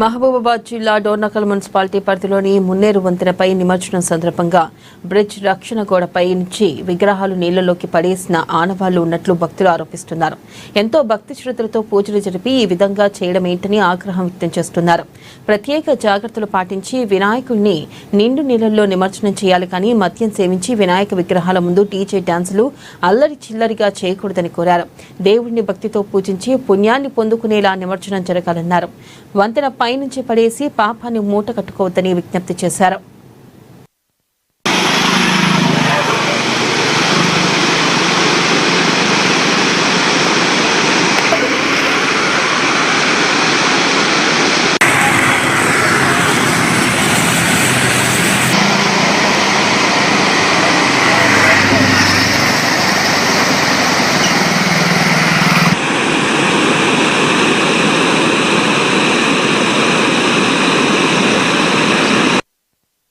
మహబూబాబాద్ జిల్లా డోర్నకల్ మున్సిపాలిటీ పరిధిలోని మున్నేరు వంతెనపై నిమజ్జనం సందర్భంగా బ్రిడ్జ్ రక్షణ గోడపై నుంచి విగ్రహాలు నీళ్లలోకి పడేసిన ఆనవాళ్లు ఉన్నట్లు భక్తులు ఆరోపిస్తున్నారు. ఎంతో భక్తి శ్రద్ధలతో పూజలు జరిపి ఈ విధంగా చేయడం ఏంటని ఆగ్రహం వ్యక్తం చేస్తున్నారు. ప్రత్యేక జాగ్రత్తలు పాటించి వినాయకుడిని నిండు నీళ్లలో నిమజ్జనం చేయాలి కానీ మద్యం సేవించి వినాయక విగ్రహాల ముందు డీజే డాన్సులు అల్లరి చిల్లరిగా చేయకూడదని కోరారు. దేవుడిని భక్తితో పూజించి పుణ్యాన్ని పొందుకునేలా నిమజ్జనం జరగాలన్నారు. వంతెన పైనుంచి పడేసి పాపాన్ని మూట కట్టుకోవద్దని విజ్ఞప్తి చేశారు.